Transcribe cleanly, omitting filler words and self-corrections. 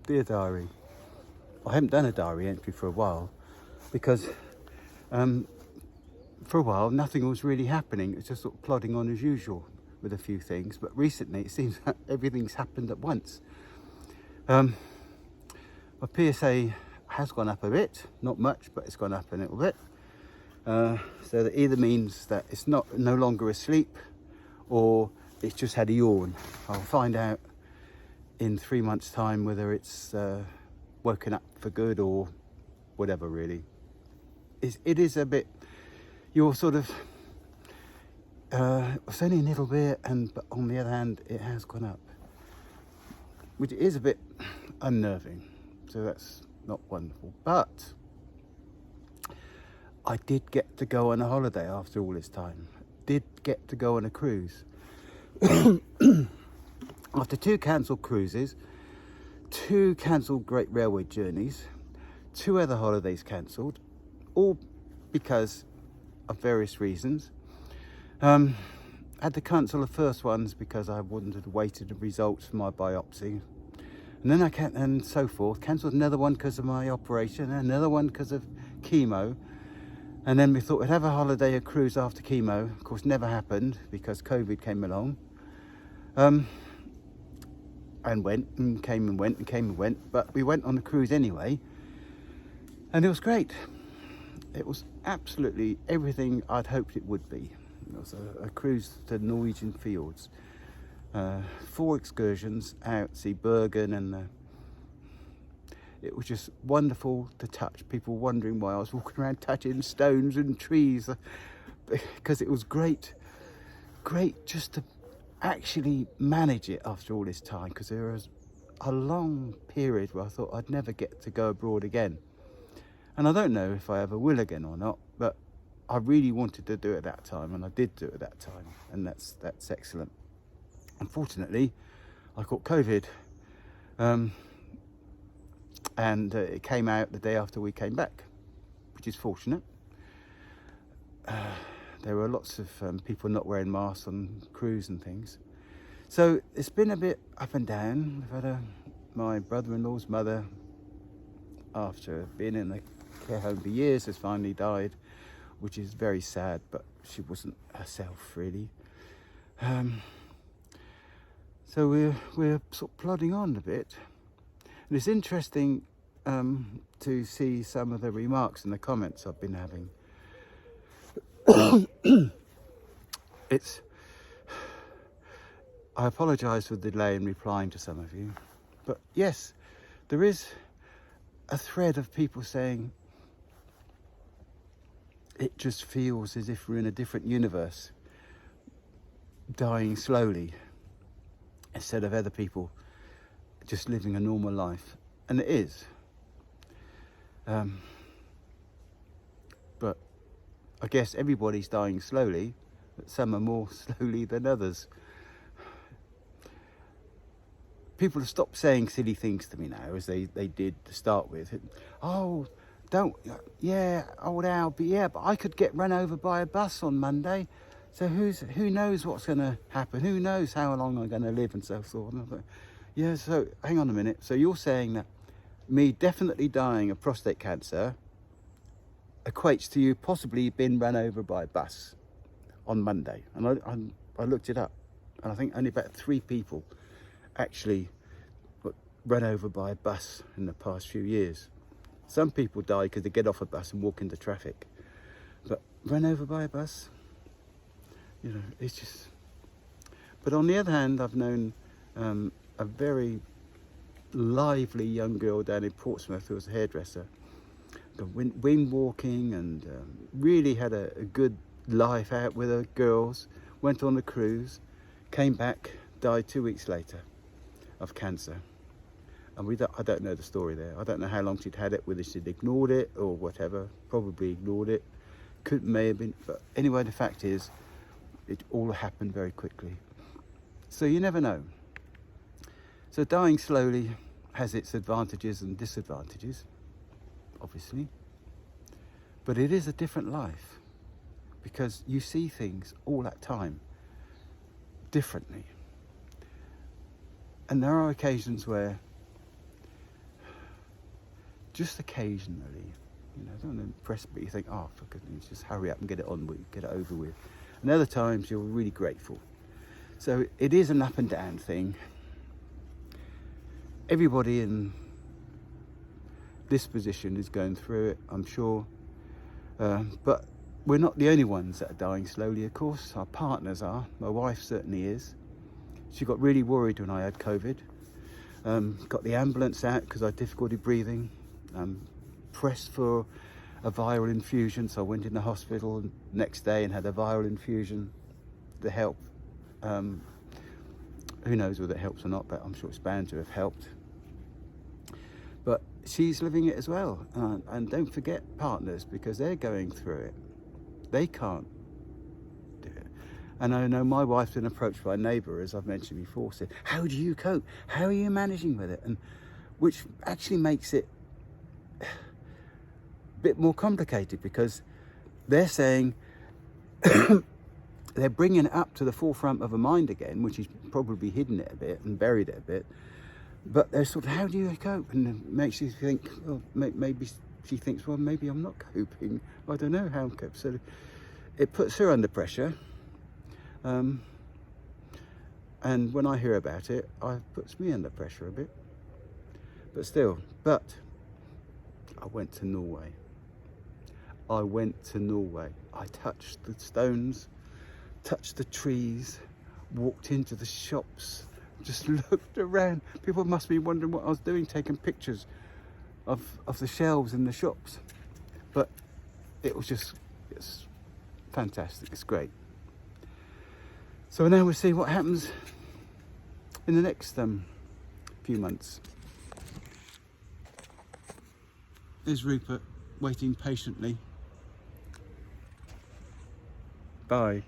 Dear diary, I haven't done a diary entry for a while because for a while nothing was really happening. It was just sort of plodding on as usual with a few things, but recently it seems that everything's happened at once. My PSA has gone up a bit, not much, but it's gone up a little bit. So that either means that it's no longer asleep, or it's just had a yawn. I'll find out in 3 months' time whether it's woken up for good or whatever. Really, it is a bit. You're sort of. It's only a little bit, but on the other hand, it has gone up, which is a bit unnerving. So that's not wonderful, but I did get to go on a holiday after all this time. Did get to go on a cruise. After 2 cancelled cruises, 2 cancelled Great Railway journeys, 2 other holidays cancelled, all because of various reasons. Had to cancel the first ones because I wouldn't have waited the results for my biopsy. And then and so forth. Cancelled another one because of my operation, another one because of chemo. And then we thought we'd have a holiday, a cruise after chemo. Of course, never happened because COVID came along. And went and came and went and came and went. But we went on the cruise anyway. And it was great. It was absolutely everything I'd hoped it would be. It was a cruise to Norwegian fjords. 4 excursions out, see Bergen, and it was just wonderful to touch. People wondering why I was walking around touching stones and trees, because it was great just to actually manage it after all this time, because there was a long period where I thought I'd never get to go abroad again. And I don't know if I ever will again or not, but I really wanted to do it at that time, and I did do it at that time, and that's excellent. Unfortunately, I caught COVID, and it came out the day after we came back, which is fortunate. There were lots of people not wearing masks on cruise and things. So it's been a bit up and down. I've had my brother-in-law's mother, after being in a care home for years, has finally died, which is very sad, but she wasn't herself really. So we're sort of plodding on a bit. And it's interesting to see some of the remarks and the comments I've been having. I apologise for the delay in replying to some of you, but yes, there is a thread of people saying it just feels as if we're in a different universe, dying slowly, instead of other people just living a normal life. And it is. But I guess everybody's dying slowly, but some are more slowly than others. People have stopped saying silly things to me now, as they did to start with. Oh, old Al, but I could get run over by a bus on Monday. So who knows what's going to happen? Who knows how long I'm going to live and so forth? And I thought, yeah, so hang on a minute. So you're saying that me definitely dying of prostate cancer equates to you possibly being run over by a bus on Monday? And I looked it up, and I think only about 3 people actually were run over by a bus in the past few years. Some people die because they get off a bus and walk into traffic, but run over by a bus, it's just. But on the other hand, I've known a very lively young girl down in Portsmouth who was a hairdresser, wind walking, and really had a good life out with her girls, went on a cruise, came back, died 2 weeks later of cancer. And I don't know the story there. I don't know how long she'd had it, whether she'd ignored it or whatever. Probably ignored it. May have been. But anyway, the fact is, it all happened very quickly. So you never know. So dying slowly has its advantages and disadvantages, obviously. But it is a different life, because you see things all that time differently. And there are occasions where just occasionally. You know, don't impress, but you think, oh, for goodness, just hurry up and get it on with, get it over with. And other times you're really grateful. So it is an up and down thing. Everybody in this position is going through it, I'm sure. But we're not the only ones that are dying slowly, of course. Our partners are. My wife certainly is. She got really worried when I had COVID. Got the ambulance out because I had difficulty breathing. Pressed for a viral infusion, so I went in the hospital the next day and had a viral infusion to help. Who knows whether it helps or not, but I'm sure it's bound to have helped. But she's living it as well. And don't forget partners, because they're going through it. They can't do it. And I know my wife's been approached by a neighbour, as I've mentioned before, said, how do you cope? How are you managing with it? And which actually makes it a bit more complicated, because they're saying, they're bringing it up to the forefront of her mind again, which is probably hidden it a bit and buried it a bit. But they're sort of, how do you cope? And it makes you think, well, maybe she thinks, well, maybe I'm not coping. I don't know how to cope. So it puts her under pressure. And when I hear about it, it puts me under pressure a bit. But still, I went to Norway. I touched the stones, touched the trees, walked into the shops, just looked around. People must be wondering what I was doing, taking pictures of the shelves in the shops. But it's fantastic, it's great. So now we'll see what happens in the next few months. There's Rupert waiting patiently. Bye.